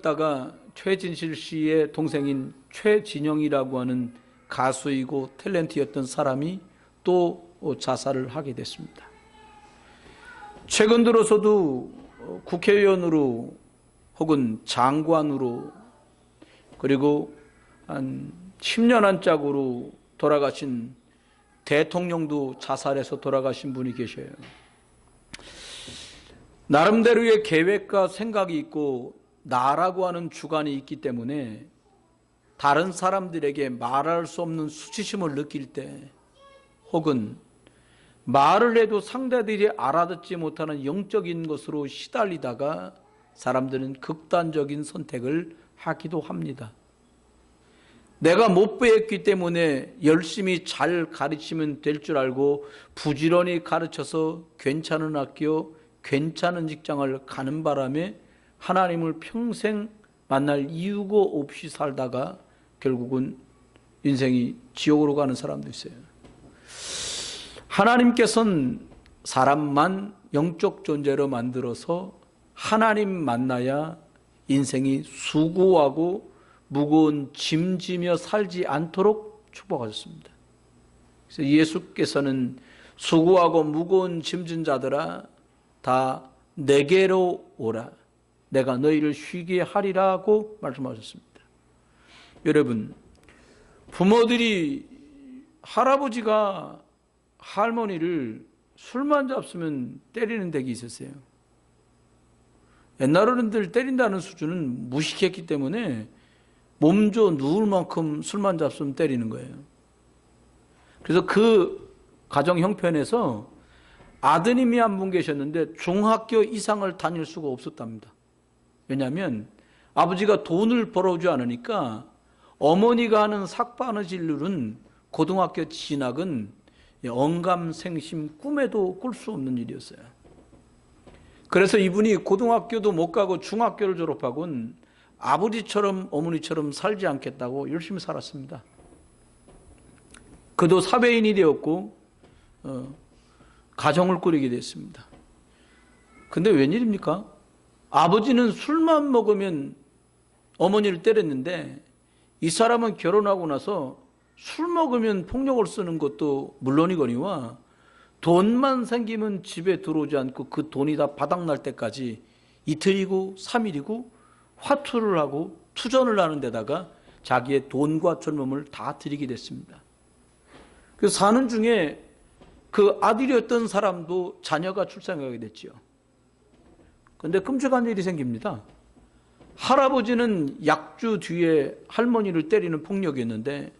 있다가 최진실 씨의 동생인 최진영이라고 하는 가수이고 탤런트였던 사람이 또 자살을 하게 됐습니다. 최근 들어서도 국회의원으로 혹은 장관으로 그리고 한 10년 한짝으로 돌아가신 대통령도 자살해서 돌아가신 분이 계셔요. 나름대로의 계획과 생각이 있고 나라고 하는 주관이 있기 때문에 다른 사람들에게 말할 수 없는 수치심을 느낄 때 혹은 말을 해도 상대들이 알아듣지 못하는 영적인 것으로 시달리다가 사람들은 극단적인 선택을 하기도 합니다. 내가 못 배웠기 때문에 열심히 잘 가르치면 될 줄 알고 부지런히 가르쳐서 괜찮은 학교, 괜찮은 직장을 가는 바람에 하나님을 평생 만날 이유가 없이 살다가 결국은 인생이 지옥으로 가는 사람도 있어요. 하나님께서는 사람만 영적 존재로 만들어서 하나님 만나야 인생이 수고하고 무거운 짐지며 살지 않도록 축복하셨습니다. 그래서 예수께서는 수고하고 무거운 짐진 자들아 다 내게로 오라 내가 너희를 쉬게 하리라고 말씀하셨습니다. 여러분, 부모들이 할아버지가 할머니를 술만 잡수면 때리는 댁이 있었어요. 옛날 어른들 때린다는 수준은 무식했기 때문에 몸져 누울 만큼 술만 잡수면 때리는 거예요. 그래서 그 가정 형편에서 아드님이 한 분 계셨는데 중학교 이상을 다닐 수가 없었답니다. 왜냐하면 아버지가 돈을 벌어오지 않으니까 어머니가 하는 삭바느질은 고등학교 진학은 언감생심 꿈에도 꿀 수 없는 일이었어요. 그래서 이분이 고등학교도 못 가고 중학교를 졸업하고는 아버지처럼 어머니처럼 살지 않겠다고 열심히 살았습니다. 그도 사회인이 되었고 가정을 꾸리게 됐습니다. 근데 웬일입니까? 아버지는 술만 먹으면 어머니를 때렸는데 이 사람은 결혼하고 나서 술 먹으면 폭력을 쓰는 것도 물론이거니와 돈만 생기면 집에 들어오지 않고 그 돈이 다 바닥날 때까지 이틀이고 3일이고 화투를 하고 투전을 하는 데다가 자기의 돈과 젊음을 다 들이게 됐습니다. 그래서 사는 중에 그 아들이었던 사람도 자녀가 출산하게 됐지요. 그런데 끔찍한 일이 생깁니다. 할아버지는 약주 뒤에 할머니를 때리는 폭력이었는데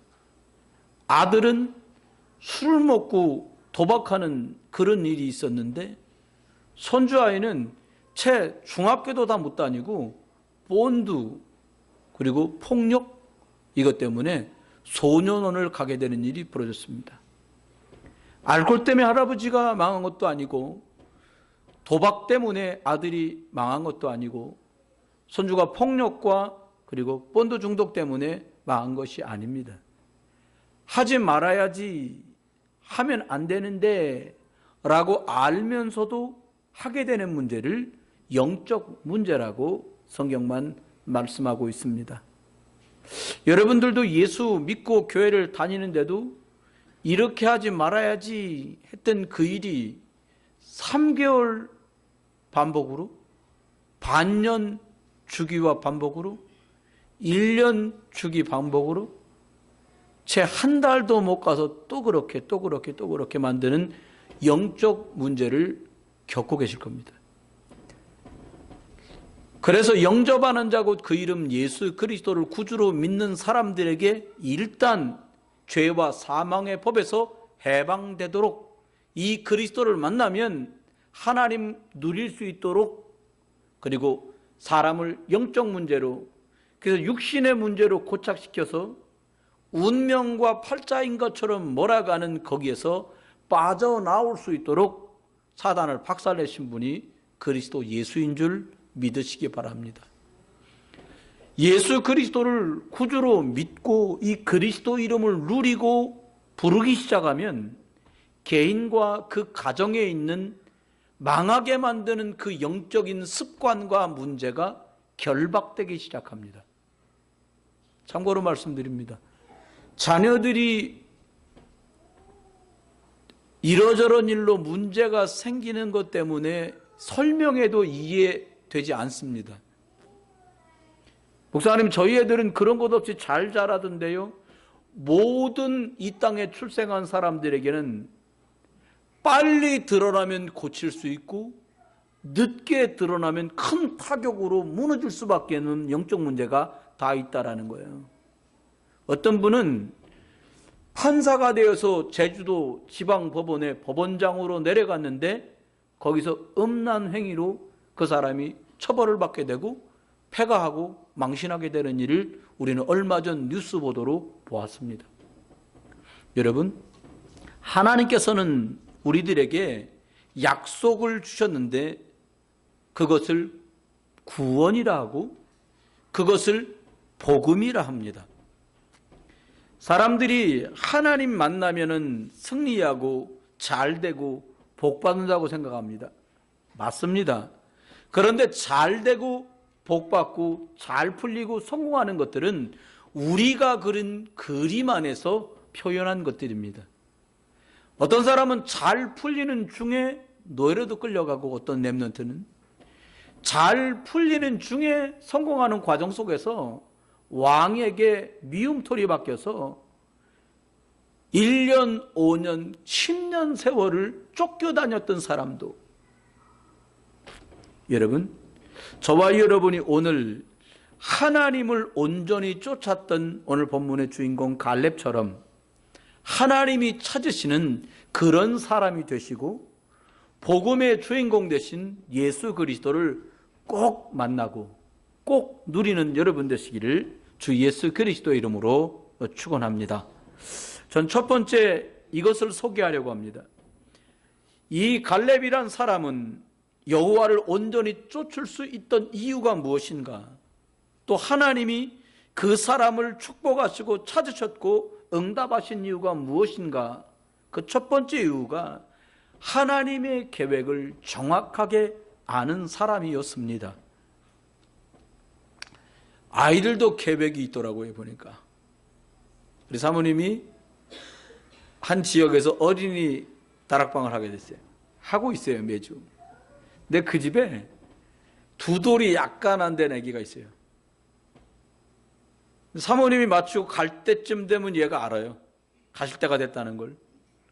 아들은 술을 먹고 도박하는 그런 일이 있었는데 손주아이는 채 중학교도 다 못 다니고 본드 그리고 폭력 이것 때문에 소년원을 가게 되는 일이 벌어졌습니다. 알코올 때문에 할아버지가 망한 것도 아니고 도박 때문에 아들이 망한 것도 아니고 손주가 폭력과 그리고 본드 중독 때문에 망한 것이 아닙니다. 하지 말아야지 하면 안 되는데 라고 알면서도 하게 되는 문제를 영적 문제라고 성경만 말씀하고 있습니다. 여러분들도 예수 믿고 교회를 다니는데도 이렇게 하지 말아야지 했던 그 일이 3개월 반복으로 반년 주기와 반복으로 1년 주기 반복으로 채 한 달도 못 가서 또 그렇게 만드는 영적 문제를 겪고 계실 겁니다. 그래서 영접하는 자 곧 그 이름 예수 그리스도를 구주로 믿는 사람들에게 일단 죄와 사망의 법에서 해방되도록 이 그리스도를 만나면 하나님 누릴 수 있도록 그리고 사람을 영적 문제로 그래서 육신의 문제로 고착시켜서 운명과 팔자인 것처럼 몰아가는 거기에서 빠져나올 수 있도록 사단을 박살내신 분이 그리스도 예수인 줄 믿으시기 바랍니다. 예수 그리스도를 구주로 믿고 이 그리스도 이름을 누리고 부르기 시작하면 개인과 그 가정에 있는 망하게 만드는 그 영적인 습관과 문제가 결박되기 시작합니다. 참고로 말씀드립니다. 자녀들이 이러저런 일로 문제가 생기는 것 때문에 설명해도 이해되지 않습니다. 목사님, 저희 애들은 그런 것 없이 잘 자라던데요. 모든 이 땅에 출생한 사람들에게는 빨리 드러나면 고칠 수 있고 늦게 드러나면 큰 타격으로 무너질 수밖에 없는 영적 문제가 다 있다라는 거예요. 어떤 분은 판사가 되어서 제주도 지방법원에 법원장으로 내려갔는데 거기서 음란 행위로 그 사람이 처벌을 받게 되고 폐가하고 망신하게 되는 일을 우리는 얼마 전 뉴스 보도로 보았습니다. 여러분, 하나님께서는 우리들에게 약속을 주셨는데 그것을 구원이라 하고 그것을 복음이라 합니다. 사람들이 하나님 만나면은 승리하고 잘되고 복받는다고 생각합니다. 맞습니다. 그런데 잘되고 복받고 잘 풀리고 성공하는 것들은 우리가 그린 그림 안에서 표현한 것들입니다. 어떤 사람은 잘 풀리는 중에 노예로도 끌려가고 어떤 렘넌트는 잘 풀리는 중에 성공하는 과정 속에서 왕에게 미움털이 바뀌어서 1년, 5년, 10년 세월을 쫓겨다녔던 사람도. 여러분, 저와 여러분이 오늘 하나님을 온전히 쫓았던 오늘 본문의 주인공 갈렙처럼 하나님이 찾으시는 그런 사람이 되시고 복음의 주인공 되신 예수 그리스도를 꼭 만나고 꼭 누리는 여러분 되시기를 주 예수 그리스도의 이름으로 축원합니다. 전 첫 번째 이것을 소개하려고 합니다. 이 갈렙이란 사람은 여호와를 온전히 쫓을 수 있던 이유가 무엇인가? 또 하나님이 그 사람을 축복하시고 찾으셨고 응답하신 이유가 무엇인가? 그 첫 번째 이유가 하나님의 계획을 정확하게 아는 사람이었습니다. 아이들도 계획이 있더라고요, 보니까. 우리 사모님이 한 지역에서 어린이 다락방을 하게 됐어요. 하고 있어요, 매주. 근데 그 집에 두 돌이 약간 안 된 아기가 있어요. 사모님이 마치고 갈 때쯤 되면 얘가 알아요. 가실 때가 됐다는 걸.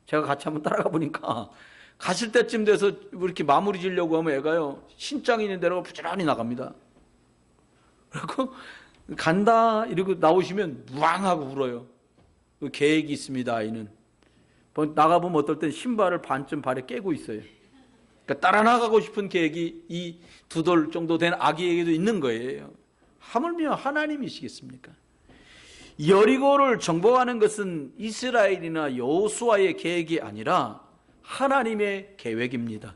제가 같이 한번 따라가 보니까 가실 때쯤 돼서 이렇게 마무리 지려고 하면 애가요, 신장 있는 데로 부지런히 나갑니다. 그리고 간다 이러고 나오시면 무앙하고 울어요. 그 계획이 있습니다, 아이는. 나가보면 어떨 땐 신발을 반쯤 발에 깨고 있어요. 그러니까 따라 나가고 싶은 계획이 이 두 돌 정도 된 아기에게도 있는 거예요. 하물며 하나님이시겠습니까? 여리고를 정복하는 것은 이스라엘이나 여호수아의 계획이 아니라 하나님의 계획입니다.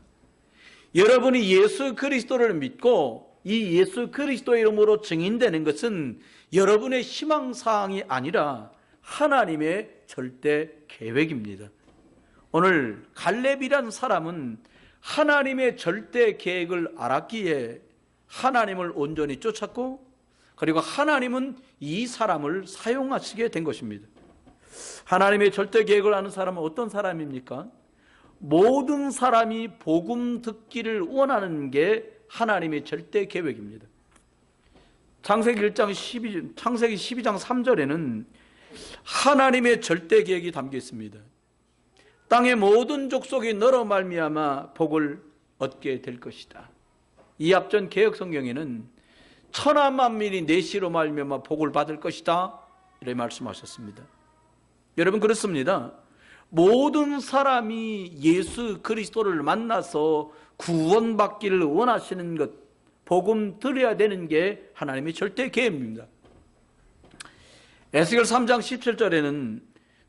여러분이 예수 그리스도를 믿고 이 예수 그리스도의 이름으로 증인되는 것은 여러분의 희망사항이 아니라 하나님의 절대 계획입니다. 오늘 갈렙이란 사람은 하나님의 절대 계획을 알았기에 하나님을 온전히 쫓았고 그리고 하나님은 이 사람을 사용하시게 된 것입니다. 하나님의 절대 계획을 아는 사람은 어떤 사람입니까? 모든 사람이 복음 듣기를 원하는 게 하나님의 절대 계획입니다. 창세기 12장 3절에는 하나님의 절대 계획이 담겨 있습니다. 땅의 모든 족속이 너로 말미암아 복을 얻게 될 것이다. 이 앞전 개역 성경에는 천하 만민이 내시로 말미암아 복을 받을 것이다 이렇게 말씀하셨습니다. 여러분, 그렇습니다. 모든 사람이 예수 그리스도를 만나서 구원받기를 원하시는 것, 복음 들어야 되는 게 하나님의 절대 계획입니다. 에스겔 3장 17절에는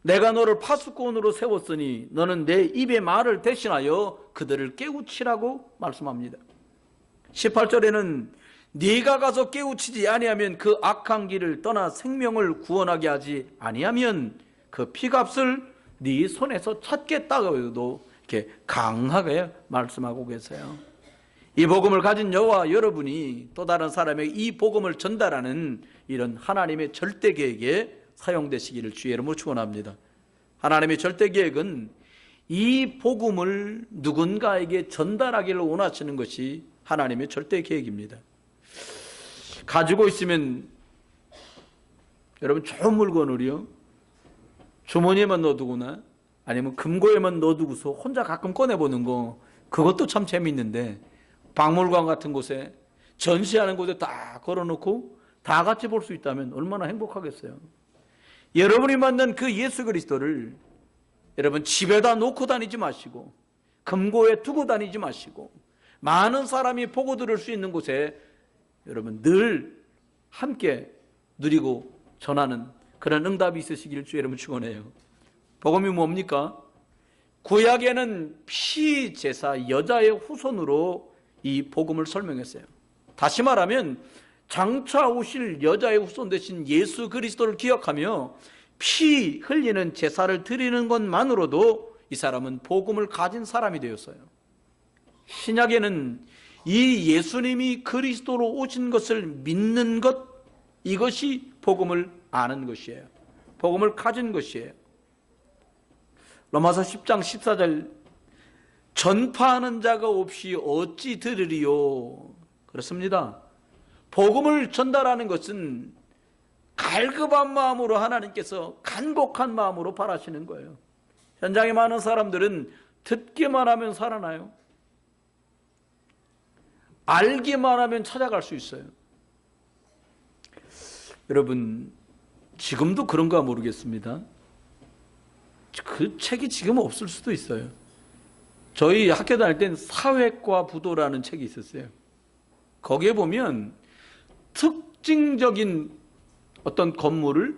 내가 너를 파수꾼으로 세웠으니 너는 내 입의 말을 대신하여 그들을 깨우치라고 말씀합니다. 18절에는 네가 가서 깨우치지 아니하면 그 악한 길을 떠나 생명을 구원하게 하지 아니하면 그 피값을 네 손에서 찾겠다고도 이렇게 강하게 말씀하고 계세요. 이 복음을 가진 저와 여러분이 또 다른 사람에게 이 복음을 전달하는 이런 하나님의 절대 계획에 사용되시기를 주의 이름으로 축원합니다. 하나님의 절대 계획은 이 복음을 누군가에게 전달하기를 원하시는 것이 하나님의 절대 계획입니다. 가지고 있으면 여러분 좋은 물건을요 주머니에만 넣어두거나 아니면 금고에만 넣어두고서 혼자 가끔 꺼내보는 거, 그것도 참 재미있는데 박물관 같은 곳에 전시하는 곳에 다 걸어놓고 다 같이 볼 수 있다면 얼마나 행복하겠어요. 여러분이 만난 그 예수 그리스도를 여러분 집에다 놓고 다니지 마시고 금고에 두고 다니지 마시고 많은 사람이 보고 들을 수 있는 곳에 여러분 늘 함께 누리고 전하는 그런 응답이 있으시기를 주의 이름으로 축원해요. 복음이 뭡니까? 구약에는 피제사 여자의 후손으로 이 복음을 설명했어요. 다시 말하면 장차 오실 여자의 후손 되신 예수 그리스도를 기억하며 피 흘리는 제사를 드리는 것만으로도 이 사람은 복음을 가진 사람이 되었어요. 신약에는 이 예수님이 그리스도로 오신 것을 믿는 것, 이것이 복음을 아는 것이에요. 복음을 가진 것이에요. 로마서 10장 14절 전파하는 자가 없이 어찌 들으리요. 그렇습니다. 복음을 전달하는 것은 갈급한 마음으로 하나님께서 간곡한 마음으로 바라시는 거예요. 현장에 많은 사람들은 듣기만 하면 살아나요. 알기만 하면 찾아갈 수 있어요. 여러분 지금도 그런가 모르겠습니다. 그 책이 지금 없을 수도 있어요. 저희 학교 다닐 땐 사회과 부도라는 책이 있었어요. 거기에 보면 특징적인 어떤 건물을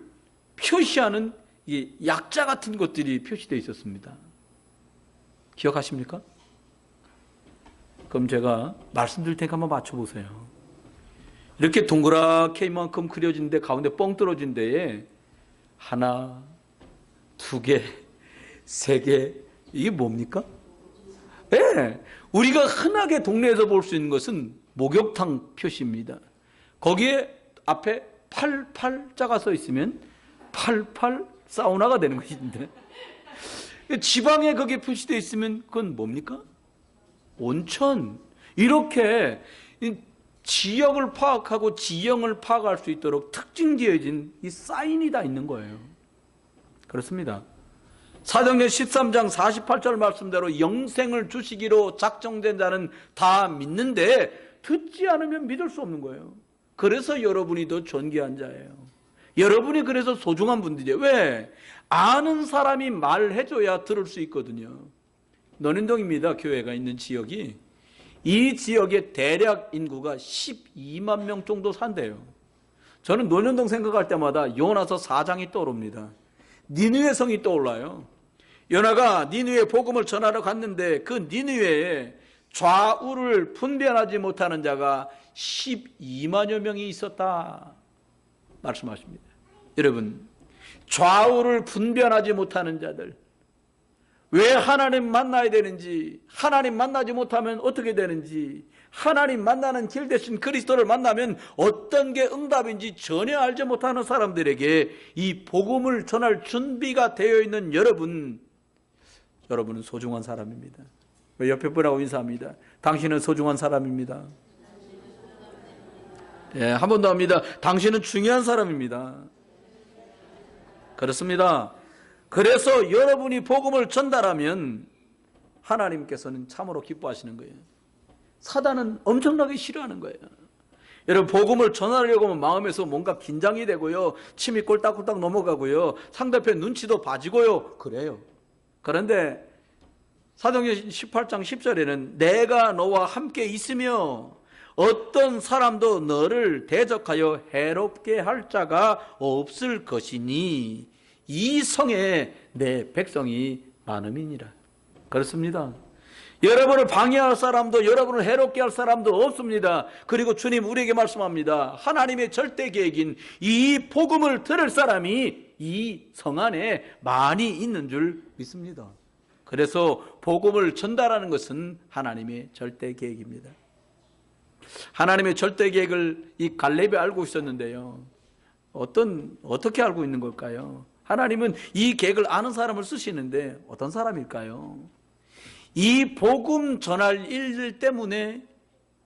표시하는 이 약자 같은 것들이 표시되어 있었습니다. 기억하십니까? 그럼 제가 말씀드릴 테니까 한번 맞춰보세요. 이렇게 동그랗게 이만큼 그려진 데 가운데 뻥 뚫어진 데에 하나, 두 개, 세 개, 이게 뭡니까? 네, 우리가 흔하게 동네에서 볼 수 있는 것은 목욕탕 표시입니다. 거기에 앞에 88자가 써 있으면 88 사우나가 되는 것인데, 지방에 거기에 표시되어 있으면 그건 뭡니까? 온천. 이렇게 지역을 파악하고 지형을 파악할 수 있도록 특징지어진 이 사인이 다 있는 거예요. 그렇습니다. 사도행전 13장 48절 말씀대로 영생을 주시기로 작정된 자는 다 믿는데 듣지 않으면 믿을 수 없는 거예요. 그래서 여러분이 더 존귀한 자예요. 여러분이 그래서 소중한 분들이에요. 왜? 아는 사람이 말해줘야 들을 수 있거든요. 논현동입니다. 교회가 있는 지역이. 이 지역의 대략 인구가 12만 명 정도 산대요. 저는 논현동 생각할 때마다 요나서 4장이 떠오릅니다. 니느웨 성이 떠올라요. 요나가 니느웨 복음을 전하러 갔는데 그 니느웨에 좌우를 분별하지 못하는 자가 12만여 명이 있었다 말씀하십니다. 여러분, 좌우를 분별하지 못하는 자들, 왜 하나님 만나야 되는지, 하나님 만나지 못하면 어떻게 되는지, 하나님 만나는 길 대신 그리스도를 만나면 어떤 게 응답인지 전혀 알지 못하는 사람들에게 이 복음을 전할 준비가 되어 있는 여러분은 소중한 사람입니다. 옆에 분하고 인사합니다. 당신은 소중한 사람입니다. 예, 한 번 더 합니다. 당신은 중요한 사람입니다. 그렇습니다. 그래서 여러분이 복음을 전달하면 하나님께서는 참으로 기뻐하시는 거예요. 사단은 엄청나게 싫어하는 거예요. 여러분, 복음을 전하려고 하면 마음에서 뭔가 긴장이 되고요, 침이 꼴딱꼴딱 넘어가고요, 상대편 눈치도 봐지고요, 그래요. 그런데 사도행전 18장 10절에는 내가 너와 함께 있으며 어떤 사람도 너를 대적하여 해롭게 할 자가 없을 것이니 이 성에 내 백성이 많음이니라. 그렇습니다. 여러분을 방해할 사람도 여러분을 해롭게 할 사람도 없습니다. 그리고 주님 우리에게 말씀합니다. 하나님의 절대 계획인 이 복음을 들을 사람이 이 성 안에 많이 있는 줄 믿습니다. 그래서 복음을 전달하는 것은 하나님의 절대 계획입니다. 하나님의 절대 계획을 이 갈렙이 알고 있었는데요. 어떻게 알고 있는 걸까요? 하나님은 이 계획을 아는 사람을 쓰시는데 어떤 사람일까요? 이 복음 전할 일 때문에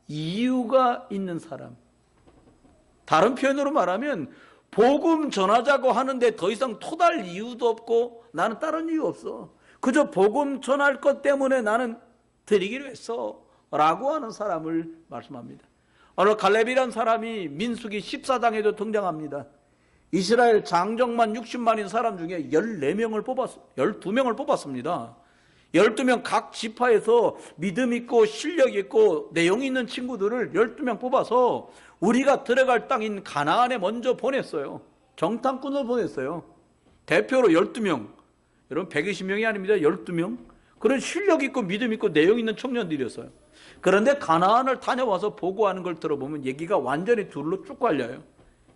이유가 있는 사람. 다른 표현으로 말하면 복음 전하자고 하는데 더 이상 토달 이유도 없고 나는 다른 이유 없어. 그저 복음 전할 것 때문에 나는 드리기로 했어 라고 하는 사람을 말씀합니다. 오늘 갈렙이란 사람이 민수기 14장에도 등장합니다. 이스라엘 장정만 60만인 사람 중에 12명을 뽑았습니다. 12명 각 지파에서 믿음 있고 실력 있고 내용 있는 친구들을 12명 뽑아서 우리가 들어갈 땅인 가나안에 먼저 보냈어요. 정탐꾼을 보냈어요. 대표로 12명. 여러분 120명이 아닙니다. 12명. 그런 실력 있고 믿음 있고 내용 있는 청년들이었어요. 그런데 가나안을 다녀와서 보고하는 걸 들어보면 얘기가 완전히 둘로 쭉 갈려요.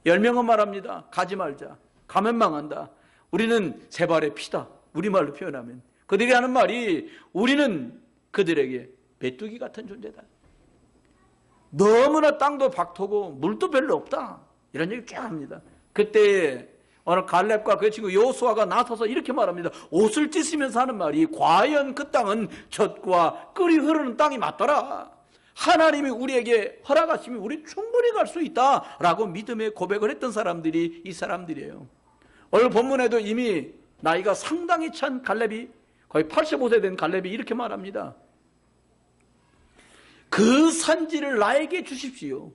10명은 말합니다. 가지 말자. 가면 망한다. 우리는 세 발의 피다. 우리말로 표현하면. 그들이 하는 말이 우리는 그들에게 메뚜기 같은 존재다. 너무나 땅도 박토고 물도 별로 없다. 이런 얘기 쫙 합니다. 그때 오늘 갈렙과 그 친구 여호수아가 나서서 이렇게 말합니다. 옷을 찢으면서 하는 말이 과연 그 땅은 젖과 끓이 흐르는 땅이 맞더라. 하나님이 우리에게 허락하시면 우리 충분히 갈 수 있다라고 믿음의 고백을 했던 사람들이 이 사람들이에요. 오늘 본문에도 이미 나이가 상당히 찬 갈렙이 거의 85세 된 갈렙이 이렇게 말합니다. 그 산지를 나에게 주십시오.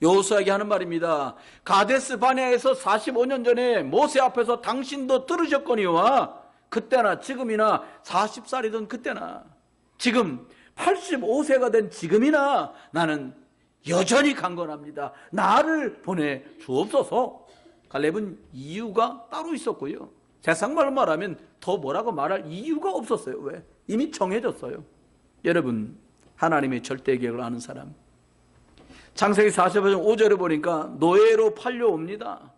여호수아에게 하는 말입니다. 가데스 바네아에서 45년 전에 모세 앞에서 당신도 들으셨거니와 그때나 지금이나 40살이던 그때나 지금 85세가 된 지금이나 나는 여전히 강건합니다. 나를 보내 주옵소서. 갈렙은 이유가 따로 있었고요. 세상 말로 말하면 더 뭐라고 말할 이유가 없었어요. 왜? 이미 정해졌어요. 여러분, 하나님의 절대 계획을 아는 사람. 창세기 45장 5절에 보니까 노예로 팔려옵니다.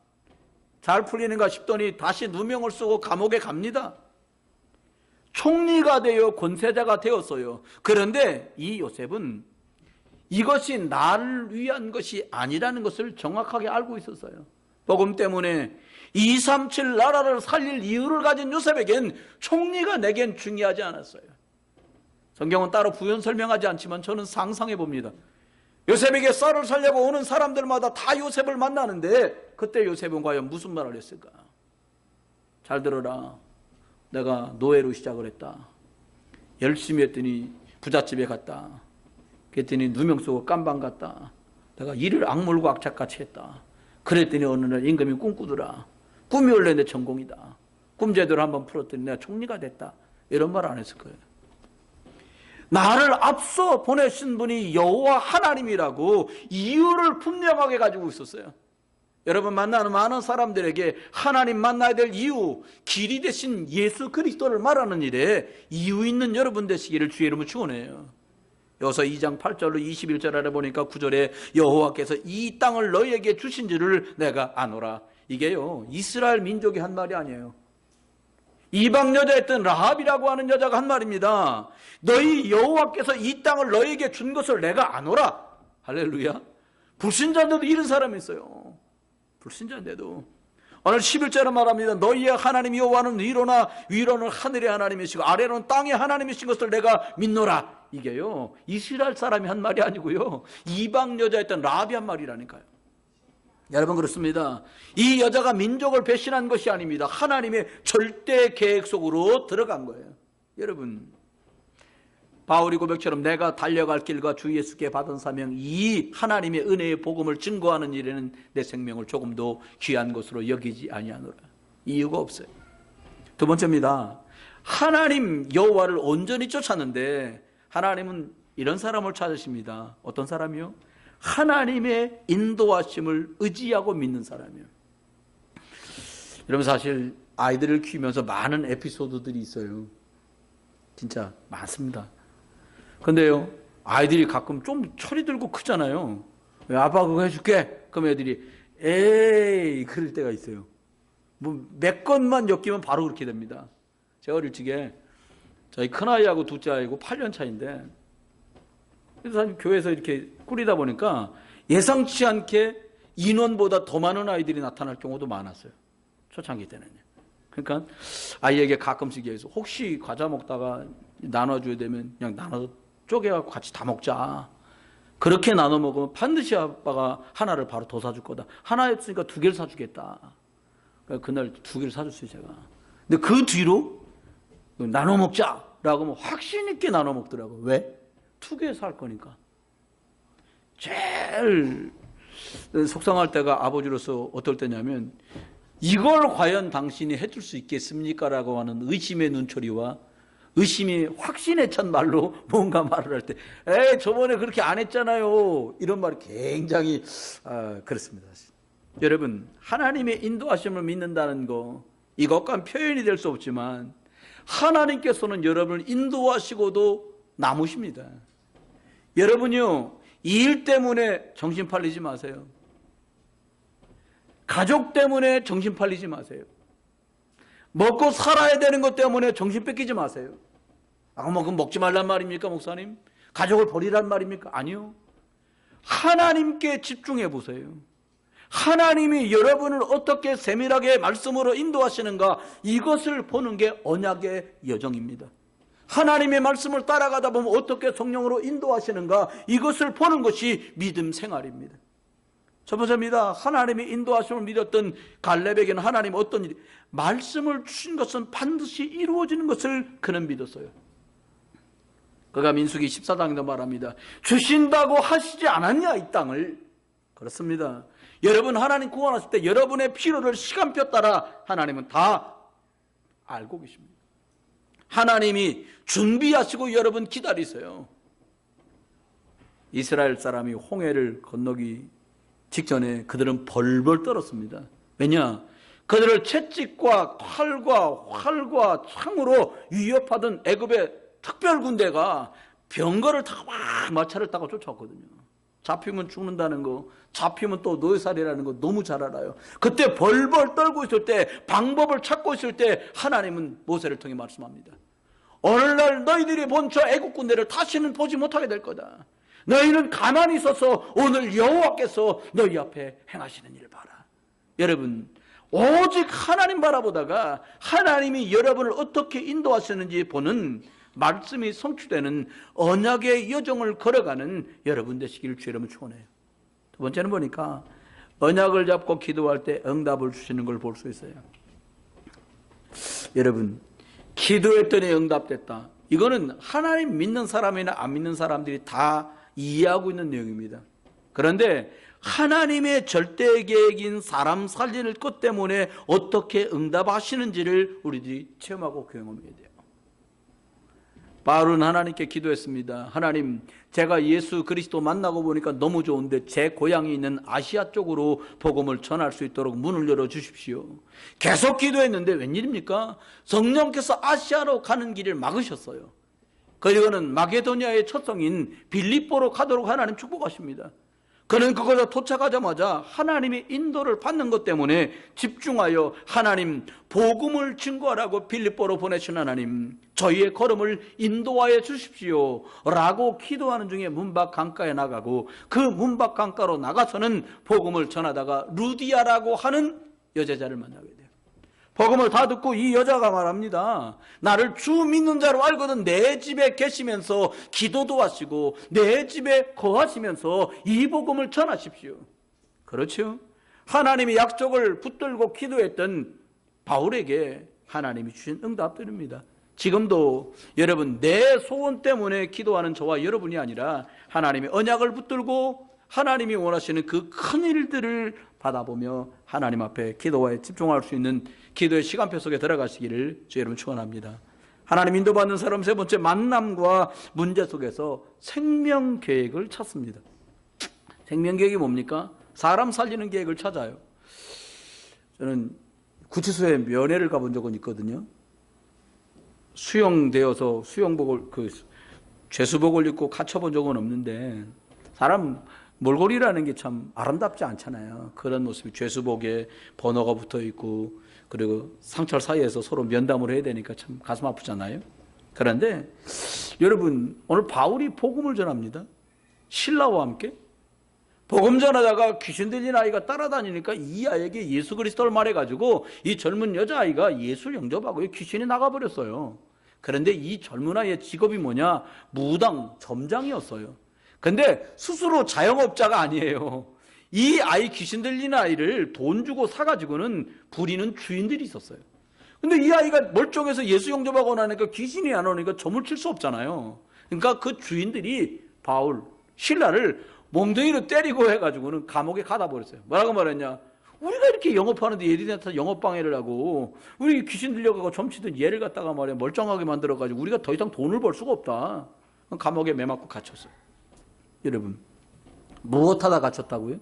잘 풀리는가 싶더니 다시 누명을 쓰고 감옥에 갑니다. 총리가 되어 권세자가 되었어요. 그런데 이 요셉은 이것이 나를 위한 것이 아니라는 것을 정확하게 알고 있었어요. 복음 때문에 237 나라를 살릴 이유를 가진 요셉에겐 총리가 내겐 중요하지 않았어요. 성경은 따로 부연 설명하지 않지만 저는 상상해 봅니다. 요셉에게 쌀을 살려고 오는 사람들마다 다 요셉을 만나는데 그때 요셉은 과연 무슨 말을 했을까? 잘 들어라. 내가 노예로 시작을 했다. 열심히 했더니 부잣집에 갔다. 그랬더니 누명 쓰고 깜방 갔다. 내가 일을 악물고 악착같이 했다. 그랬더니 어느 날 임금이 꿈꾸더라. 꿈이 원래 내 전공이다. 꿈 제대로 한번 풀었더니 내가 총리가 됐다. 이런 말 안 했을 거예요. 나를 앞서 보내신 분이 여호와 하나님이라고 이유를 분명하게 가지고 있었어요. 여러분 만나는 많은 사람들에게 하나님 만나야 될 이유, 길이 되신 예수 그리스도를 말하는 일에 이유 있는 여러분 되시기를 주의 이름으로 축원해요. 여호수아 2장 8절로 21절 아래 보니까 9절에 여호와께서 이 땅을 너희에게 주신 줄을 내가 아노라. 이게요 이스라엘 민족이 한 말이 아니에요. 이방 여자였던 라합이라고 하는 여자가 한 말입니다. 너희 여호와께서 이 땅을 너희에게 준 것을 내가 아노라. 할렐루야. 불신자인데도 이런 사람이 있어요. 불신자인데도 오늘 11절은 말합니다. 너희의 하나님 여호와는 위로는 하늘의 하나님이시고 아래로는 땅의 하나님이신 것을 내가 믿노라. 이게요 이스라엘 사람이 한 말이 아니고요 이방 여자였던 라합이 한 말이라니까요. 여러분 그렇습니다. 이 여자가 민족을 배신한 것이 아닙니다. 하나님의 절대 계획 속으로 들어간 거예요. 여러분 바울이 고백처럼 내가 달려갈 길과 주 예수께 받은 사명 이 하나님의 은혜의 복음을 증거하는 일에는 내 생명을 조금도 귀한 것으로 여기지 아니하노라. 이유가 없어요. 두 번째입니다. 하나님 여호와를 온전히 쫓았는데 하나님은 이런 사람을 찾으십니다. 어떤 사람이요? 하나님의 인도하심을 의지하고 믿는 사람이에요. 여러분 사실 아이들을 키우면서 많은 에피소드들이 있어요. 진짜 많습니다. 근데요 아이들이 가끔 좀 철이 들고 크잖아요. 아빠 그거 해줄게. 그럼 애들이 에이 그럴 때가 있어요. 뭐 몇 건만 엮이면 바로 그렇게 됩니다. 제가 어릴 적에 저희 큰아이하고 둘째 아이고 8년 차인데 그래서 사실 교회에서 이렇게 꾸리다 보니까 예상치 않게 인원보다 더 많은 아이들이 나타날 경우도 많았어요. 초창기 때는요. 그러니까 아이에게 가끔씩 얘기해서 혹시 과자 먹다가 나눠줘야 되면 그냥 나눠 쪼개갖고 같이 다 먹자. 그렇게 나눠 먹으면 반드시 아빠가 하나를 바로 더 사줄 거다. 하나였으니까 2개를 사주겠다. 그러니까 그날 2개를 사줬어요, 제가. 근데 그 뒤로 나눠 먹자라고 하면 확신 있게 나눠 먹더라고요. 왜? 2개 살 거니까. 제일 속상할 때가 아버지로서 어떨 때냐면 이걸 과연 당신이 해줄 수 있겠습니까? 라고 하는 의심의 눈초리와 의심이 확신에 찬 말로 뭔가 말을 할 때 에이 저번에 그렇게 안 했잖아요. 이런 말이 굉장히 그렇습니다. 사실. 여러분 하나님의 인도하심을 믿는다는 거 이것과는 표현이 될 수 없지만 하나님께서는 여러분을 인도하시고도 남으십니다. 여러분이요 이 일 때문에 정신 팔리지 마세요. 가족 때문에 정신 팔리지 마세요. 먹고 살아야 되는 것 때문에 정신 뺏기지 마세요. 그럼 먹지 말란 말입니까, 목사님? 가족을 버리란 말입니까? 아니요. 하나님께 집중해 보세요. 하나님이 여러분을 어떻게 세밀하게 말씀으로 인도하시는가 이것을 보는 게 언약의 여정입니다. 하나님의 말씀을 따라가다 보면 어떻게 성령으로 인도하시는가 이것을 보는 것이 믿음 생활입니다. 첫 번째입니다. 하나님이 인도하심을 믿었던 갈렙에게는 하나님 어떤 일이 말씀을 주신 것은 반드시 이루어지는 것을 그는 믿었어요. 그가 민수기 14장에도 말합니다. 주신다고 하시지 않았냐 이 땅을. 그렇습니다. 여러분 하나님 구원하실 때 여러분의 필요를 시간표 따라 하나님은 다 알고 계십니다. 하나님이 준비하시고 여러분 기다리세요. 이스라엘 사람이 홍해를 건너기 직전에 그들은 벌벌 떨었습니다. 왜냐? 그들을 채찍과 활과 창으로 위협하던 애굽의 특별 군대가 병거를 타고 막 마차를 타고 쫓아왔거든요. 잡히면 죽는다는 거, 잡히면 또 노예살이라는 거 너무 잘 알아요. 그때 벌벌 떨고 있을 때, 방법을 찾고 있을 때 하나님은 모세를 통해 말씀합니다. 오늘날 너희들이 본 저 애국 군대를 다시는 보지 못하게 될 거다. 너희는 가만히 있어서 오늘 여호와께서 너희 앞에 행하시는 일을 봐라. 여러분 오직 하나님 바라보다가 하나님이 여러분을 어떻게 인도하시는지 보는 말씀이 성취되는 언약의 여정을 걸어가는 여러분 되시기를 주의 이름으로 축원해요. 두 번째는 보니까 언약을 잡고 기도할 때 응답을 주시는 걸 볼 수 있어요. 여러분 기도했더니 응답됐다. 이거는 하나님 믿는 사람이나 안 믿는 사람들이 다 이해하고 있는 내용입니다. 그런데 하나님의 절대 계획인 사람 살리는 것 때문에 어떻게 응답하시는지를 우리들이 체험하고 경험해야 돼요. 바울은 하나님께 기도했습니다. 하나님, 제가 예수 그리스도 만나고 보니까 너무 좋은데 제 고향이 있는 아시아 쪽으로 복음을 전할 수 있도록 문을 열어주십시오. 계속 기도했는데 웬일입니까? 성령께서 아시아로 가는 길을 막으셨어요. 그리고는 마게도니아의 첫 성인 빌립보로 가도록 하나님 축복하십니다. 그는 그곳에 도착하자마자 하나님의 인도를 받는 것 때문에 집중하여 하나님 복음을 증거하라고 빌립보로 보내신 하나님 저희의 걸음을 인도하여 주십시오 라고 기도하는 중에 문밖 강가에 나가고 그 문밖 강가로 나가서는 복음을 전하다가 루디아라고 하는 여자를 만나게 돼요. 복음을 다 듣고 이 여자가 말합니다. 나를 주 믿는 자로 알거든 내 집에 계시면서 기도도 하시고 내 집에 거하시면서 이 복음을 전하십시오. 그렇죠? 하나님이 약속을 붙들고 기도했던 바울에게 하나님이 주신 응답들입니다. 지금도 여러분 내 소원 때문에 기도하는 저와 여러분이 아니라 하나님의 언약을 붙들고 하나님이 원하시는 그 큰 일들을 받아보며 하나님 앞에 기도에 집중할 수 있는 기도의 시간표 속에 들어가시기를 주 여러분 축원합니다. 하나님 인도받는 사람 세 번째 만남과 문제 속에서 생명 계획을 찾습니다. 생명 계획이 뭡니까? 사람 살리는 계획을 찾아요. 저는 구치소에 면회를 가본 적은 있거든요. 수용되어서 수용복을 죄수복을 입고 갇혀본 적은 없는데 사람 몰골이라는 게 참 아름답지 않잖아요. 그런 모습이 죄수복에 번호가 붙어 있고 그리고 상철 사이에서 서로 면담을 해야 되니까 참 가슴 아프잖아요. 그런데 여러분 오늘 바울이 복음을 전합니다. 신라와 함께 복음 전하다가 귀신 들린 아이가 따라다니니까 이 아이에게 예수 그리스도를 말해가지고 이 젊은 여자아이가 예수를 영접하고 귀신이 나가버렸어요. 그런데 이 젊은 아이의 직업이 뭐냐? 무당, 점장이었어요. 근데 스스로 자영업자가 아니에요. 이 아이, 귀신 들린 아이를 돈 주고 사가지고는 부리는 주인들이 있었어요. 근데 이 아이가 멀쩡해서 예수 영접하고 나니까 귀신이 안 오니까 점을 칠 수 없잖아요. 그러니까 그 주인들이 바울, 신라를 몽둥이로 때리고 해가지고는 감옥에 가다 버렸어요. 뭐라고 말했냐? 우리가 이렇게 영업하는데 얘들한테 영업방해를 하고 우리 귀신 들려가고 점치던 얘를 갖다가 말이야 멀쩡하게 만들어가지고 우리가 더 이상 돈을 벌 수가 없다. 감옥에 매맞고 갇혔어요. 여러분, 무엇하다 갇혔다고요?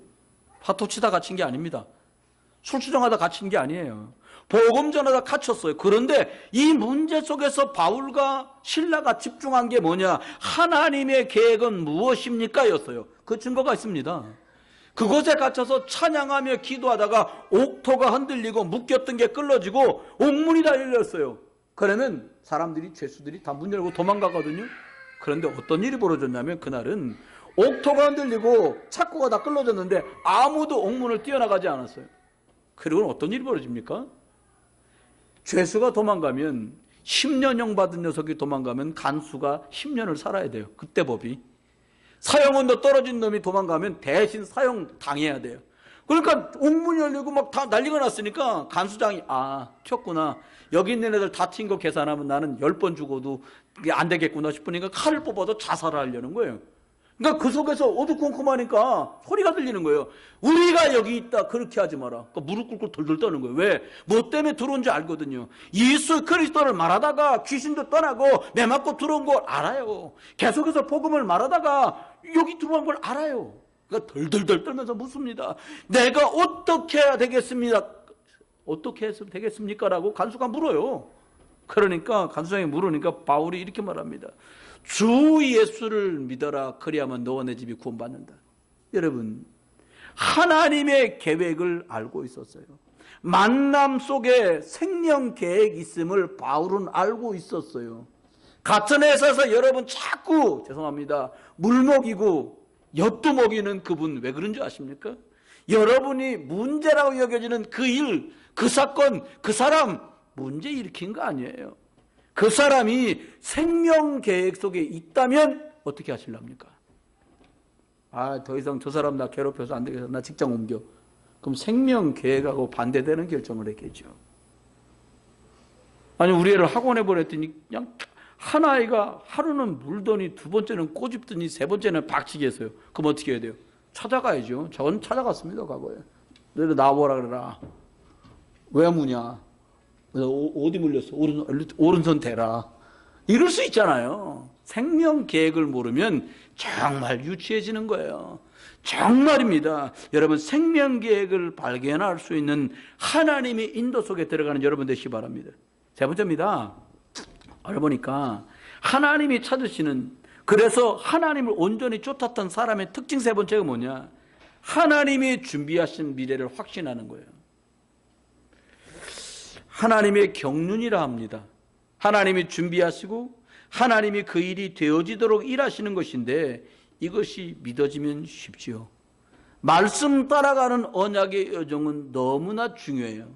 파토 치다 갇힌 게 아닙니다. 술 추정하다 갇힌 게 아니에요. 복음 전하다 갇혔어요. 그런데 이 문제 속에서 바울과 신라가 집중한 게 뭐냐? 하나님의 계획은 무엇입니까? 였어요. 그 증거가 있습니다. 그곳에 갇혀서 찬양하며 기도하다가 옥토가 흔들리고 묶였던 게 끌어지고 옥문이 다 열렸어요. 그러면 사람들이, 죄수들이 다 문 열고 도망가거든요. 그런데 어떤 일이 벌어졌냐면 그날은 옥토가 흔들리고 착고가 다 끌어졌는데 아무도 옥문을 뛰어나가지 않았어요. 그리고 어떤 일이 벌어집니까? 죄수가 도망가면 10년형 받은 녀석이 도망가면 간수가 10년을 살아야 돼요. 그때 법이. 사형원도 떨어진 놈이 도망가면 대신 사형 당해야 돼요. 그러니까 옥문이 열리고 막 다 난리가 났으니까 간수장이 튀었구나. 여기 있는 애들 다 튄 거 계산하면 나는 10번 죽어도 이게 안 되겠구나 싶으니까 칼을 뽑아도 자살을 하려는 거예요. 그러니까 그 속에서 어두컴컴하니까 소리가 들리는 거예요. 우리가 여기 있다. 그렇게 하지 마라. 그러니까 무릎 꿇고 덜덜 떠는 거예요. 왜? 뭐 때문에 들어온지 알거든요. 예수 그리스도를 말하다가 귀신도 떠나고 매맞고 들어온 걸 알아요. 계속해서 복음을 말하다가 여기 들어온 걸 알아요. 그러니까 덜덜덜 떨면서 묻습니다. 내가 어떻게 해야 되겠습니다. 어떻게 해서 되겠습니까? 라고 간수가 물어요. 그러니까 간수장이 물으니까 바울이 이렇게 말합니다. 주 예수를 믿어라. 그리하면 너와 내 집이 구원받는다. 여러분, 하나님의 계획을 알고 있었어요. 만남 속에 생명 계획이 있음을 바울은 알고 있었어요. 같은 회사에서 여러분 자꾸 죄송합니다 물 먹이고 엿도 먹이는 그분 왜 그런 줄 아십니까? 여러분이 문제라고 여겨지는 그 일, 그 사건, 그 사람 문제 일으킨 거 아니에요. 그 사람이 생명 계획 속에 있다면 어떻게 하실랍니까? 더 이상 저 사람 나 괴롭혀서 안 되겠어. 나 직장 옮겨. 그럼 생명 계획하고 반대되는 결정을 했겠죠. 아니 우리 애를 학원에 보냈더니 그냥 한 아이가 하루는 물더니 두 번째는 꼬집더니 세 번째는 박치기 했어요. 그럼 어떻게 해야 돼요? 찾아가야죠. 저는 찾아갔습니다. 과거에. 너희들 나와보라 그래라. 왜 무냐? 어디 물렸어? 오른손 대라. 이럴 수 있잖아요. 생명 계획을 모르면 정말 유치해지는 거예요. 정말입니다. 여러분 생명 계획을 발견할 수 있는 하나님의 인도 속에 들어가는 여러분 되시기 바랍니다. 세 번째입니다. 알아보니까 하나님이 찾으시는, 그래서 하나님을 온전히 쫓았던 사람의 특징 세 번째가 뭐냐? 하나님이 준비하신 미래를 확신하는 거예요. 하나님의 경륜이라 합니다. 하나님이 준비하시고 하나님이 그 일이 되어지도록 일하시는 것인데 이것이 믿어지면 쉽지요. 말씀 따라가는 언약의 여정은 너무나 중요해요.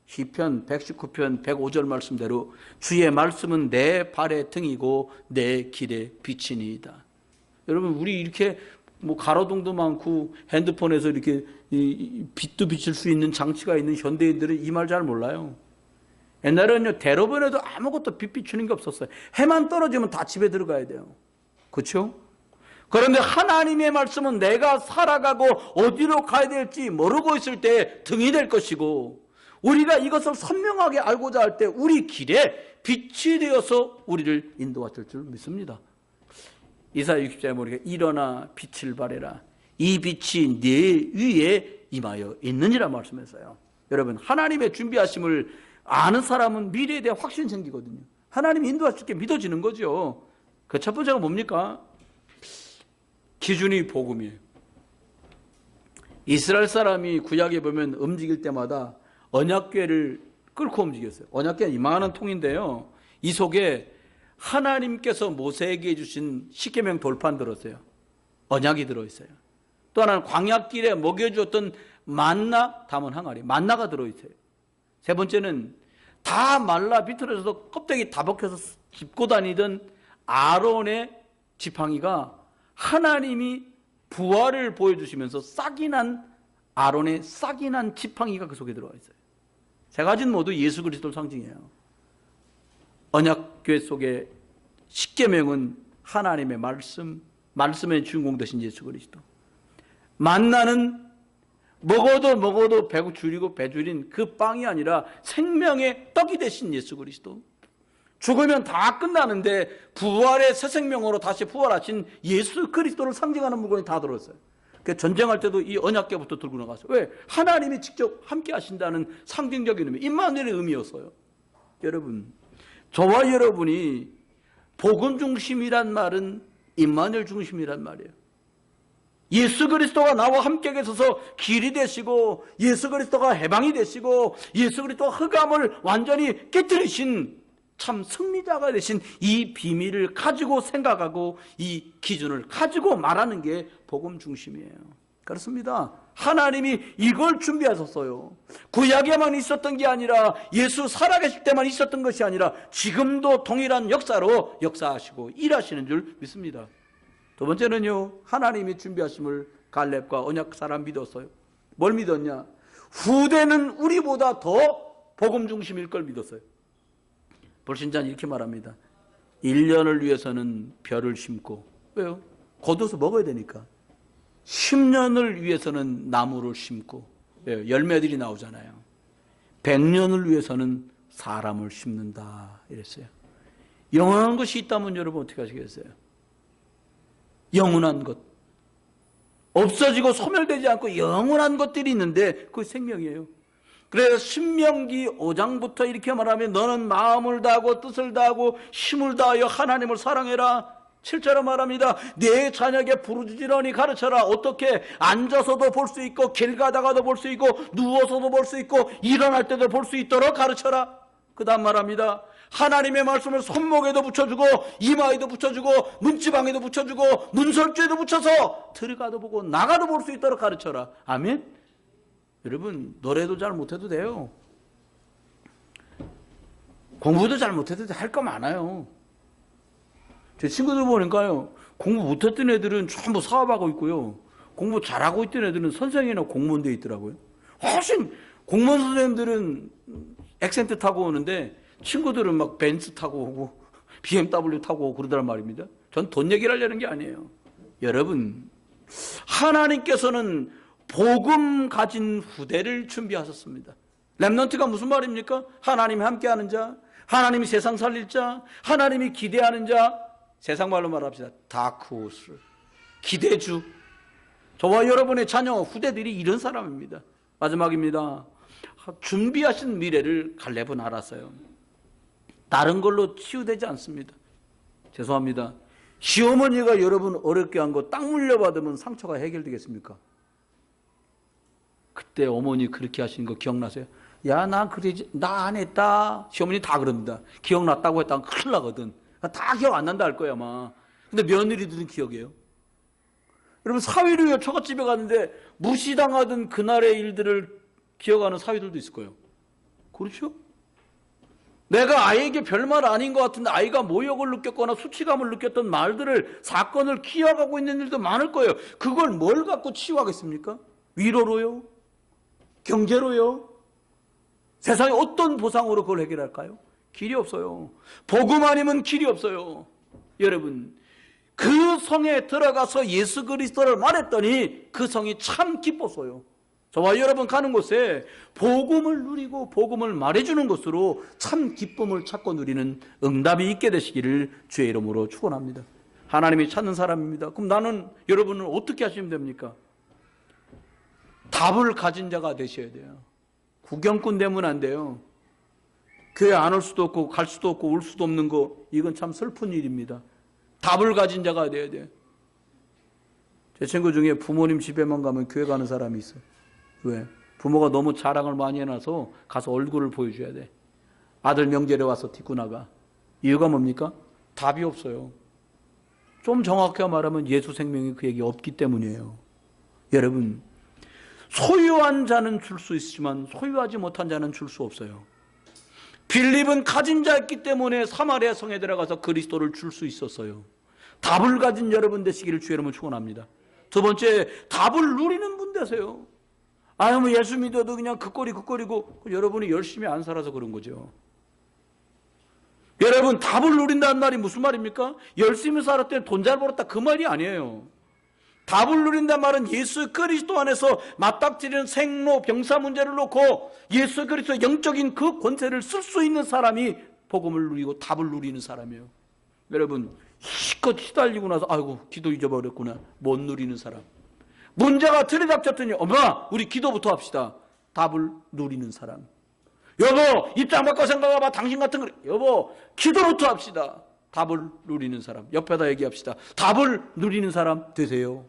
시편 119편 105절 말씀대로 주의 말씀은 내 발의 등이고 내 길의 빛이니이다. 여러분 우리 이렇게 가로등도 많고 핸드폰에서 이렇게 빛도 비칠 수 있는 장치가 있는 현대인들은 이 말 잘 몰라요. 옛날에는요 대로변에도 아무것도 빛 비추는 게 없었어요. 해만 떨어지면 다 집에 들어가야 돼요. 그렇죠? 그런데 하나님의 말씀은 내가 살아가고 어디로 가야 될지 모르고 있을 때 등이 될 것이고, 우리가 이것을 선명하게 알고자 할 때 우리 길에 빛이 되어서 우리를 인도하실 줄 믿습니다. 이사야 60장에 보니까 일어나 빛을 발해라. 이 빛이 네 위에 임하여 있느니라 말씀했어요. 여러분 하나님의 준비하심을 아는 사람은 미래에 대한 확신이 생기거든요. 하나님이 인도하실 게 믿어지는 거죠. 그 첫 번째가 뭡니까? 기준이 복음이에요. 이스라엘 사람이 구약에 보면 움직일 때마다 언약궤를 끌고 움직였어요. 언약궤는 이만한 통인데요. 이 속에 하나님께서 모세에게 주신 십계명 돌판 들었어요. 언약이 들어있어요. 또 하나는 광야길에 먹여주었던 만나, 담은 항아리, 만나가 들어있어요. 세 번째는 다 말라 비틀어져서 껍데기 다 벗겨서 짚고 다니던 아론의 지팡이가 하나님이 부활을 보여주시면서 싹이 난 아론의 싹이 난 지팡이가 그 속에 들어가 있어요. 세 가지는 모두 예수 그리스도를 상징해요. 언약궤 속에 십계명은 하나님의 말씀, 말씀의 주인공 되신 예수 그리스도. 만나는 먹어도 배 줄이고 배 줄인 그 빵이 아니라 생명의 떡이 되신 예수 그리스도. 죽으면 다 끝나는데 부활의 새 생명으로 다시 부활하신 예수 그리스도를 상징하는 물건이 다 들어있어요. 전쟁할 때도 이 언약궤부터 들고 나갔어요. 왜? 하나님이 직접 함께 하신다는 상징적인 의미, 임마누엘의 의미였어요. 여러분, 저와 여러분이 복음 중심이란 말은 임마누엘 중심이란 말이에요. 예수 그리스도가 나와 함께 계셔서 길이 되시고, 예수 그리스도가 해방이 되시고, 예수 그리스도가 흑암을 완전히 깨뜨리신 참 승리자가 되신 이 비밀을 가지고 생각하고 이 기준을 가지고 말하는 게 복음 중심이에요. 그렇습니다. 하나님이 이걸 준비하셨어요. 구약에만 있었던 게 아니라 예수 살아계실 때만 있었던 것이 아니라 지금도 동일한 역사로 역사하시고 일하시는 줄 믿습니다. 두 번째는요, 하나님이 준비하심을 갈렙과 언약 사람 믿었어요. 뭘 믿었냐? 후대는 우리보다 더 복음 중심일 걸 믿었어요. 불신자는 이렇게 말합니다. 1년을 위해서는 벼를 심고, 왜요? 걷어서 먹어야 되니까. 10년을 위해서는 나무를 심고, 왜요? 열매들이 나오잖아요. 100년을 위해서는 사람을 심는다 이랬어요. 영원한 것이 있다면 여러분 어떻게 하시겠어요? 영원한 것, 없어지고 소멸되지 않고 영원한 것들이 있는데 그게 생명이에요. 그래서 신명기 5장부터 이렇게 말하면 너는 마음을 다하고 뜻을 다하고 힘을 다하여 하나님을 사랑해라. 7절로 말합니다. 내 자녀에게 부르짖으려니 가르쳐라. 어떻게? 앉아서도 볼 수 있고 길 가다가도 볼 수 있고 누워서도 볼 수 있고 일어날 때도 볼 수 있도록 가르쳐라. 그 다음 말합니다. 하나님의 말씀을 손목에도 붙여주고 이마에도 붙여주고 문지방에도 붙여주고 문설주에도 붙여서 들어가도 보고 나가도 볼 수 있도록 가르쳐라. 아멘. 여러분, 노래도 잘 못해도 돼요. 공부도 잘 못해도 할 거 많아요. 제 친구들 보니까요, 공부 못했던 애들은 전부 사업하고 있고요, 공부 잘하고 있던 애들은 선생이나 공무원 돼 있더라고요. 훨씬 공무원 선생님들은 액센트 타고 오는데 친구들은 막 벤츠 타고 오고 BMW 타고 오고 그러더란 말입니다. 전 돈 얘기를 하려는 게 아니에요. 여러분, 하나님께서는 복음 가진 후대를 준비하셨습니다. 렘넌트가 무슨 말입니까? 하나님이 함께하는 자, 하나님이 세상 살릴 자, 하나님이 기대하는 자, 세상 말로 말합시다. 다크호스, 기대주. 저와 여러분의 자녀, 후대들이 이런 사람입니다. 마지막입니다. 준비하신 미래를 갈렙은 알았어요. 다른 걸로 치유되지 않습니다. 죄송합니다. 시어머니가 여러분 어렵게 한 거 땅 물려받으면 상처가 해결되겠습니까? 그때 어머니 그렇게 하신 거 기억나세요? 야, 나 안 했다. 시어머니 다 그럽니다. 기억났다고 했다면 큰일 나거든. 다 기억 안 난다 할 거야, 아마. 근데 며느리들은 기억해요. 여러분, 사위를 처갓집에 갔는데 무시당하던 그날의 일들을 기억하는 사위들도 있을 거예요. 그렇죠? 내가 아이에게 별말 아닌 것 같은데 아이가 모욕을 느꼈거나 수치감을 느꼈던 말들을, 사건을 기억하고 있는 일도 많을 거예요. 그걸 뭘 갖고 치유하겠습니까? 위로로요? 경제로요? 세상에 어떤 보상으로 그걸 해결할까요? 길이 없어요. 복음 아니면 길이 없어요. 여러분, 그 성에 들어가서 예수 그리스도를 말했더니 그 성이 참 기뻤어요. 저와 여러분 가는 곳에 복음을 누리고 복음을 말해주는 것으로 참 기쁨을 찾고 누리는 응답이 있게 되시기를 주의 이름으로 축원합니다. 하나님이 찾는 사람입니다. 그럼 나는, 여러분은 어떻게 하시면 됩니까? 답을 가진 자가 되셔야 돼요. 구경꾼 되면 안 돼요. 교회 안 올 수도 없고 갈 수도 없고 올 수도 없는 거, 이건 참 슬픈 일입니다. 답을 가진 자가 돼야 돼요. 제 친구 중에 부모님 집에만 가면 교회 가는 사람이 있어요. 왜? 부모가 너무 자랑을 많이 해놔서 가서 얼굴을 보여줘야 돼. 아들 명절에 와서 딛고 나가. 이유가 뭡니까? 답이 없어요. 좀 정확하게 말하면 예수 생명이 그에게 없기 때문이에요. 여러분, 소유한 자는 줄 수 있지만 소유하지 못한 자는 줄 수 없어요. 빌립은 가진 자였기 때문에 사마리아 성에 들어가서 그리스도를 줄 수 있었어요. 답을 가진 여러분 되시기를 주의 이름으로 축원합니다. 두 번째, 답을 누리는 분 되세요. 뭐 예수 믿어도 그냥 그 꼴이고 여러분이 열심히 안 살아서 그런 거죠. 여러분, 답을 누린다는 말이 무슨 말입니까? 열심히 살았더니 돈 잘 벌었다 그 말이 아니에요. 답을 누린다는 말은 예수 그리스도 안에서 맞닥뜨리는 생로 병사 문제를 놓고 예수 그리스도의 영적인 그 권세를 쓸 수 있는 사람이 복음을 누리고 답을 누리는 사람이에요. 여러분, 힘껏 시달리고 나서 아이고 기도 잊어버렸구나 못 누리는 사람. 문제가 들이닥쳤더니 엄마 우리 기도부터 합시다. 답을 누리는 사람. 여보 입장 바꿔 생각해봐. 당신 같은 거 여보 기도부터 합시다. 답을 누리는 사람. 옆에다 얘기합시다. 답을 누리는 사람 되세요.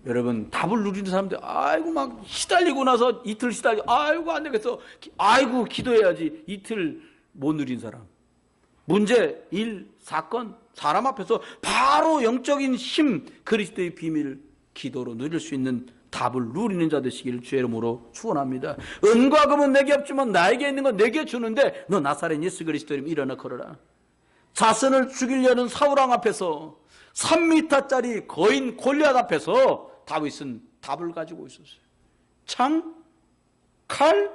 여러분, 답을 누리는 사람들 아이고 막 시달리고 나서 이틀 시달리고 아이고 안 되겠어. 아이고 기도해야지. 이틀 못 누린 사람. 문제, 일, 사건, 사람 앞에서 바로 영적인 힘, 그리스도의 비밀 기도로 누릴 수 있는 답을 누리는 자 되시기를 주의 이름으로 축원합니다. 은과 금은 내게 없지만 나에게 있는 건 내게 주는데 너 나사렛 예수 그리스도 이름 일어나 걸어라. 자신을 죽이려는 사울왕 앞에서 3m짜리 거인 골리앗 앞에서 다윗은 답을 가지고 있었어요. 창, 칼,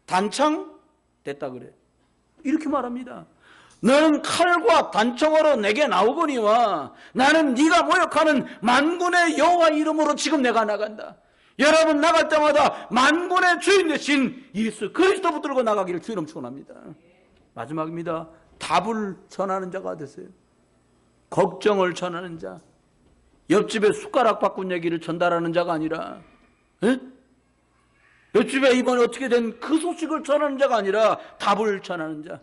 단창 됐다 그래. 이렇게 말합니다. 너는 칼과 단청으로 내게 나오거니와 나는 네가 모욕하는 만군의 여호와 이름으로 지금 내가 나간다. 여러분 나갈 때마다 만군의 주인 되신 예수 그리스도 붙들고 나가기를 주의 이름 축원합니다. 마지막입니다. 답을 전하는 자가 되세요. 걱정을 전하는 자. 옆집에 숟가락 바꾼 얘기를 전달하는 자가 아니라 옆집에 이번에 어떻게 된 그 소식을 전하는 자가 아니라 답을 전하는 자.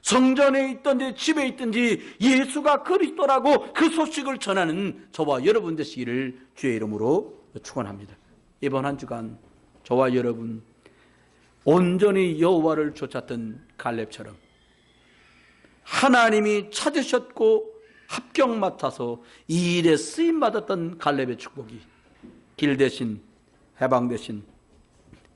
성전에 있든지 집에 있든지 예수가 그리스도라고 그 소식을 전하는 저와 여러분 되시기를 주의 이름으로 축원합니다. 이번 한 주간 저와 여러분 온전히 여호와를 쫓았던 갈렙처럼 하나님이 찾으셨고 합격 맡아서 이 일에 쓰임받았던 갈렙의 축복이 길 대신 해방 대신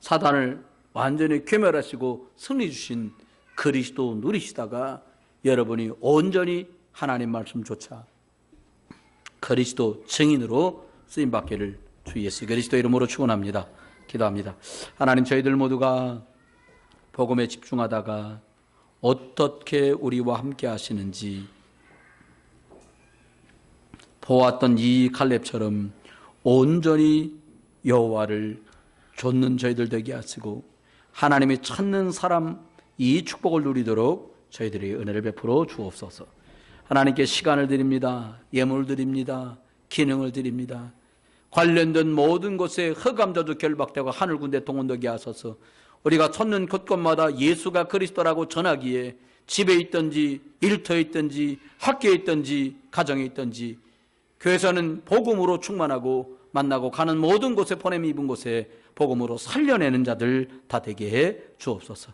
사단을 완전히 괴멸하시고 승리 주신 그리스도 누리시다가 여러분이 온전히 하나님 말씀 쫓아 그리스도 증인으로 쓰임받기를 주 예수 그리스도 이름으로 축원합니다. 기도합니다. 하나님, 저희들 모두가 복음에 집중하다가 어떻게 우리와 함께 하시는지 보았던 이 갈렙처럼 온전히 여호와를 좇는 저희들 되게 하시고 하나님이 찾는 사람 이 축복을 누리도록 저희들이 은혜를 베풀어 주옵소서. 하나님께 시간을 드립니다. 예물 드립니다. 기능을 드립니다. 관련된 모든 곳에 흑암자도 결박되고 하늘 군대 동원되게 하소서. 우리가 찾는 곳곳마다 예수가 그리스도라고 전하기에 집에 있든지 일터에 있든지 학교에 있든지 가정에 있든지 교회에서는 복음으로 충만하고 만나고 가는 모든 곳에 보냄이 입은 곳에 복음으로 살려내는 자들 다 되게 해 주옵소서.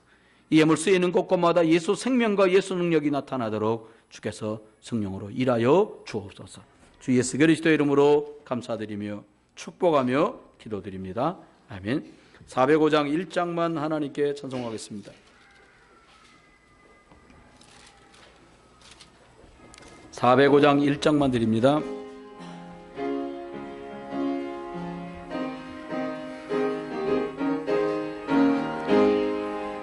이 예물 쓰이는 곳곳마다 예수 생명과 예수 능력이 나타나도록 주께서 성령으로 일하여 주옵소서. 주 예수 그리스도의 이름으로 감사드리며 축복하며 기도드립니다. 아멘. 405장 1장만 하나님께 찬송하겠습니다. 405장 1장만 드립니다.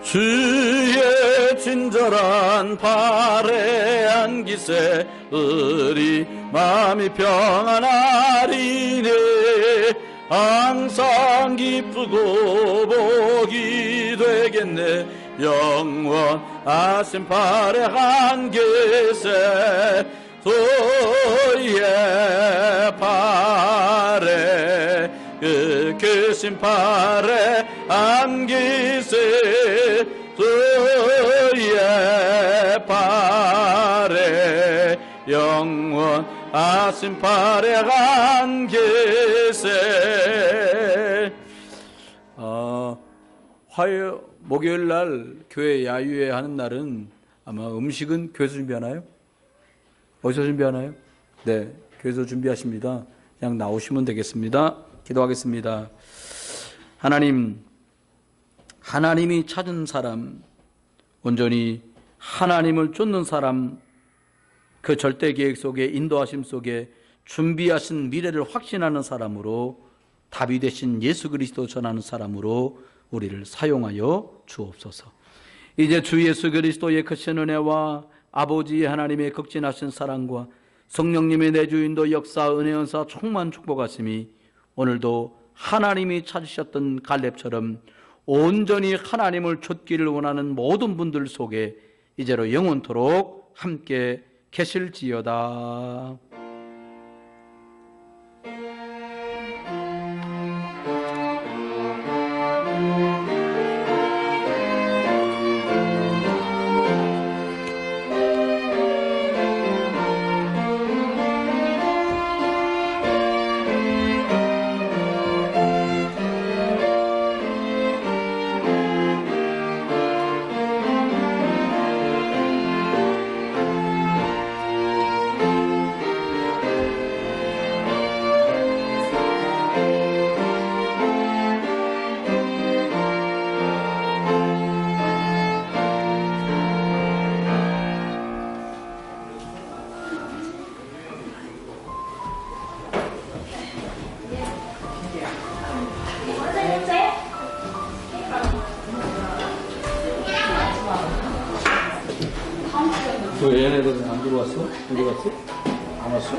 주의 친절한 발에 안기세 우리 마음이 평안하리네. 항상 기쁘고 복이 되겠네. 영원하신 발에 안기세 주의 발에 그 크신 발에 안기세 주의 발에 영원하신 발에 안기세. 목요일 날 교회 야유회 하는 날은 아마 음식은 교회에서 준비하나요? 어디서 준비하나요? 네, 교회에서 준비하십니다. 그냥 나오시면 되겠습니다. 기도하겠습니다. 하나님이 찾은 사람, 온전히 하나님을 쫓는 사람, 그 절대 계획 속에, 인도하심 속에 준비하신 미래를 확신하는 사람으로, 답이 되신 예수 그리스도 전하는 사람으로 우리를 사용하여 주옵소서. 이제 주 예수 그리스도의 크신 은혜와 아버지 하나님의 극진하신 사랑과 성령님의 내주인도 역사, 은혜, 은사, 충만 축복하심이 오늘도 하나님이 찾으셨던 갈렙처럼 온전히 하나님을 좇기를 원하는 모든 분들 속에 이제로 영원토록 함께 계실지어다. 그 얘네들은 안 들어왔어? 어디 갔어? 안 왔어?